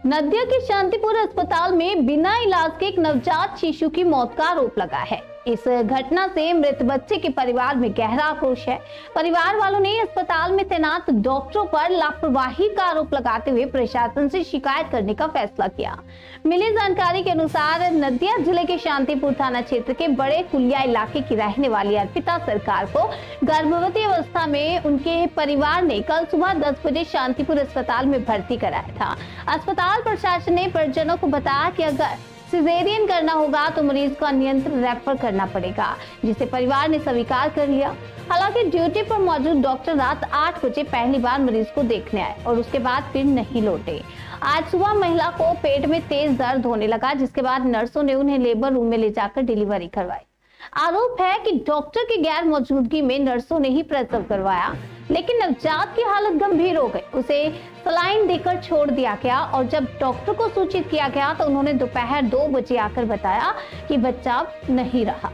नदिया के शांतिपुर अस्पताल में बिना इलाज के एक नवजात शिशु की मौत का आरोप लगा है। इस घटना से मृत बच्चे के परिवार में गहरा आक्रोश है। परिवार वालों ने अस्पताल में तैनात डॉक्टरों पर लापरवाही का आरोप लगाते हुए प्रशासन से शिकायत करने का फैसला किया। मिली जानकारी के अनुसार नदिया जिले के शांतिपुर थाना क्षेत्र के बड़े कुलिया इलाके की रहने वाली अर्पिता सरकार को गर्भवती अवस्था में उनके परिवार ने कल सुबह 10 बजे शांतिपुर अस्पताल में भर्ती कराया था। अस्पताल प्रशासन ने परिजनों को बताया कि अगर सिजेरियन करना होगा तो मरीज को अन्यत्र रेफर करना पड़ेगा, जिसे परिवार ने स्वीकार कर लिया। हालांकि ड्यूटी पर मौजूद डॉक्टर रात 8 बजे पहली बार मरीज को देखने आए और उसके बाद फिर नहीं लौटे। आज सुबह महिला को पेट में तेज दर्द होने लगा, जिसके बाद नर्सों ने उन्हें लेबर रूम में ले जाकर डिलीवरी करवाई। आरोप है कि डॉक्टर की गैर मौजूदगी में नर्सों ने ही प्रसव करवाया, लेकिन नवजात की हालत गंभीर हो गई। उसे सलाइन देकर छोड़ दिया गया और जब डॉक्टर को सूचित किया गया तो उन्होंने दोपहर 2 बजे आकर बताया कि बच्चा नहीं रहा।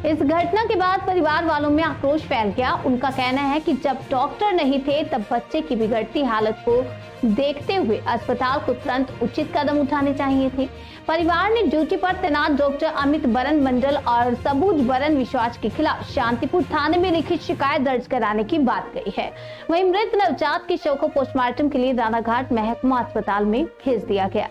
इस घटना के बाद परिवार वालों में आक्रोश फैल गया। उनका कहना है कि जब डॉक्टर नहीं थे तब बच्चे की बिगड़ती हालत को देखते हुए अस्पताल को तुरंत उचित कदम उठाने चाहिए थे। परिवार ने ड्यूटी पर तैनात डॉक्टर अमित बरन मंडल और सबूज बरन विश्वास के खिलाफ शांतिपुर थाने में लिखित शिकायत दर्ज कराने की बात कही है। वहीं मृत नवजात के शव को पोस्टमार्टम के लिए रानाघाट महकमा अस्पताल में भेज दिया गया।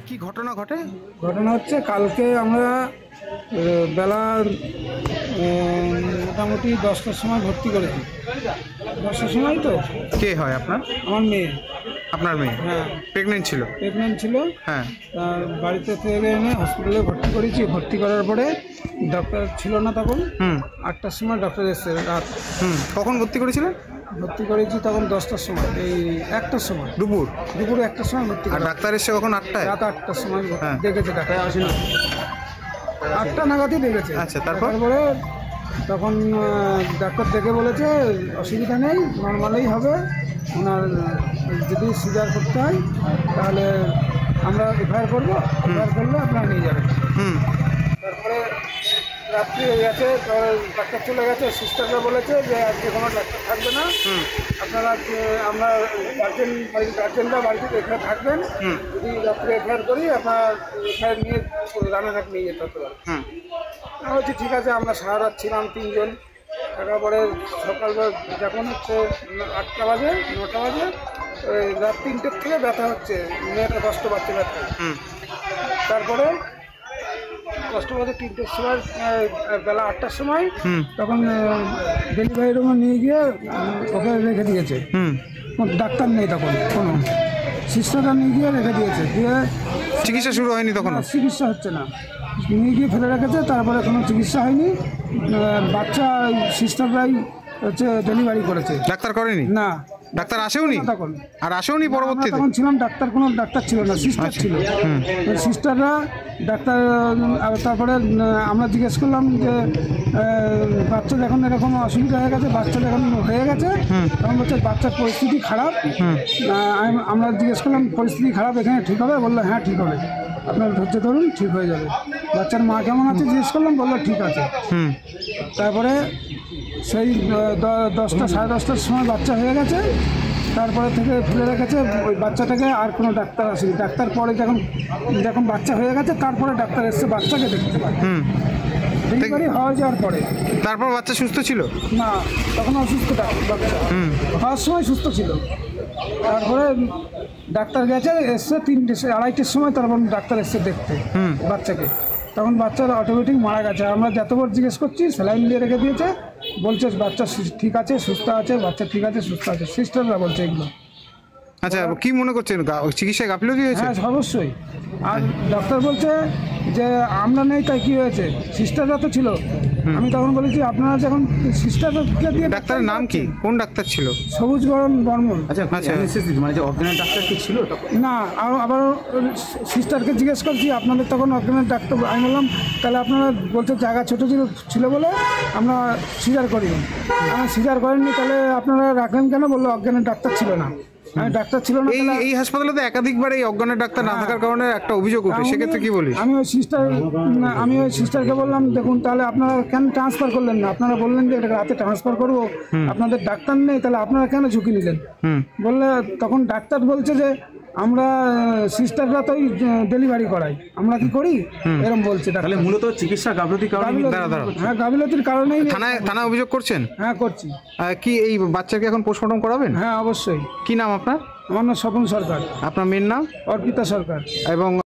কি ঘটনা ঘটে? ঘটনা হচ্ছে কালকে আমরা বেলা মোটামুটি 10টার সময় ভর্তি করেছি। 10টার সময় তো কে হয় আপনার? আমার মেয়ে। আপনার মেয়ে? হ্যাঁ, প্রেগনেন্ট ছিল? প্রেগনেন্ট ছিল। হ্যাঁ, বাড়িতে থেকে এনে হসপিটালে ভর্তি করেছি। ভর্তি করার পরে ডক্টর ছিল না তখন। 8টার সময় ডক্টর এসেছে রাত। কখন ভর্তি করেছিলেন? ভর্তি করেছি তখন 10টার সময়, এই 1টার সময়, দুপুরে 1টার সময় ভর্তি। আর ডাক্তার এসে কখন? 8টায়? রাত 8টার সময় দেখেছে ডাক্তার। 8টা নাগাদই দেখেছে। আচ্ছা, তারপরে তখন ডাক্তার দেখে বলেছে অসুবিধা নেই, নর্মালই হবে। ওনার যদি সিজার করতে হয় তাহলে আমরা এফআইআর করবো, এফআইআর করলে আপনারা নিয়ে যাবেন। তারপরে রাত্রি হয়ে গেছে, ডাক্তার চলে গেছে। সিস্টাররা বলেছে যে আজকে কোনো ডাক্তার থাকবে না, আপনারা আমরা গার্জেনরা বাড়িতে এখানে থাকবেন। যদি রাত্রে এফআইআর করি আপনার এফআইআর নিয়ে রানাঘাট নিয়ে যেতে হতে পারে। আমি বলছি ঠিক আছে। আমরা সারা রাত ছিলাম 3 জন। থাকার পরে সকালবেলা যখন হচ্ছে 8টা বাজে 9টা বাজে, রাত 3টের থেকে ব্যথা হচ্ছে, মেয়েটা কষ্ট পাচ্ছে ব্যথা। তারপরে কষ্ট পাচ্ছে 3টের সময়, বেলা 8টার সময় তখন ডেলিভারি রুমে নিয়ে গিয়ে ওকে রেখে দিয়েছে। ডাক্তার নেই তখন, কোনো সিস্টাররা নিয়ে গিয়ে রেখে দিয়েছে। দিয়ে চিকিৎসা শুরু হয়নি তখন? চিকিৎসা হচ্ছে না, নিয়ে গিয়ে ফেলে রেখেছে। তারপরে কোনো চিকিৎসা হয়নি। বাচ্চা সিস্টাররাই হচ্ছে ডেলিভারি করেছে, ডাক্তার করেনি। না, ডাক্তার আসেওনি তখন। আর আসেওনি পরবর্তীতে? তখন ছিলাম, কোনো ডাক্তার ছিল না, সিস্টার ছিল। সিস্টাররা ডাক্তার। তারপরে আমরা জিজ্ঞেস করলাম যে বাচ্চার এখন এরকম অসুবিধা হয়ে গেছে, বাচ্চার এখন হয়ে গেছে। তখন বলছে বাচ্চার পরিস্থিতি খারাপ। আমরা জিজ্ঞেস করলাম পরিস্থিতি খারাপ, এখানে ঠিক হবে? বললো হ্যাঁ ঠিক হবে, আপনার ধৈর্য ধরুন, ঠিক হয়ে যাবে। বাচ্চার মা কেমন আছে জিজ্ঞেস করলাম, বললো ঠিক আছে। তারপরে সেই 10টা সাড়ে 10টার সময় বাচ্চা হয়ে গেছে। তারপরে থেকে ফেলে রেখেছে ওই বাচ্চাটাকে। আর কোনো ডাক্তার আসেনি। ডাক্তার পরে যখন বাচ্চা হয়ে গেছে তারপরে ডাক্তার এসছে বাচ্চাকে দেখতে পারে, ডেলিভারি হয়ে যাওয়ার পরে। তারপর বাচ্চা সুস্থ ছিল না, তখন অসুস্থ বাচ্চা, হওয়ার সময় সুস্থ ছিল। তারপরে ডাক্তার গেছে, এসছে 3টে 2:30টার সময়। তারপর ডাক্তার এসছে দেখতে বাচ্চাকে। তখন বাচ্চার অটোমেটিক মারা গেছে। আমরা যতবার জিজ্ঞেস করছি স্যালাইন দিয়ে রেখে দিয়েছে, বলছে বাচ্চা ঠিক আছে, সুস্থ আছে, বাচ্চা ঠিক আছে, সুস্থ আছে। সিস্টাররা বলছে এগুলো। আচ্ছা, কি মনে করছেন চিকিৎসায় গাফিলতি হয়েছে? হ্যাঁ, অবশ্যই। আর ডক্টর বলছে যে আমরা নেই তাই কি হয়েছে, সিস্টাররা তো ছিল। আমি তখন বলেছি আপনারা যখন সিস্টারকে দিয়ে। ডাক্তারের নাম কি? কোন ডাক্তার ছিল? সবুজ বর্মন। আচ্ছা, মানে যে অজ্ঞানের ডাক্তার কি ছিল না? আবার সিস্টারকে জিজ্ঞেস করছি আপনাদের তখন অজ্ঞানের ডাক্তার। আমি বললাম তাহলে আপনারা বলতে জায়গা ছোটো ছিল বলে আমরা সিজার করিনি। সিজার করেননি, তাহলে আপনারা রাখলেন কেন? বললো অজ্ঞানের ডাক্তার ছিল না। আমি ডাক্তার ছিল না। এই হাসপাতালে তো একাধিকবার এই অজ্ঞানের ডাক্তার না থাকার কারণে একটা অভিযোগ ওঠে, সেক্ষেত্রে কি বলিস? আমি ওই সিস্টারকে বললাম, দেখুন তাহলে আপনারা কেন ট্রান্সফার করলেন না? আপনারা বললেন যে রাতে ট্রান্সফার করবো, আপনাদের ডাক্তার নেই, তাহলে আপনারা কেন ঝুঁকি নিলেন? বললে তখন ডাক্তার বলছে যে আমরা সিস্টাররা তো ডেলিভারি করাই, আমরা কি করি, এরকম বলছে। তাহলে মূলত চিকিৎসা গাফিলতির কারণে। হ্যাঁ, গাফিলতির কারণেই। থানায় অভিযোগ করছেন? হ্যাঁ, করছি। কি এই বাচ্চাকে এখন পোস্টমর্টম করাবেন? হ্যাঁ, অবশ্যই। কি নাম আপনার? আমার নাম স্বপন সরকার। আপনার মেয়ের নাম? অর্পিতা সরকার। এবং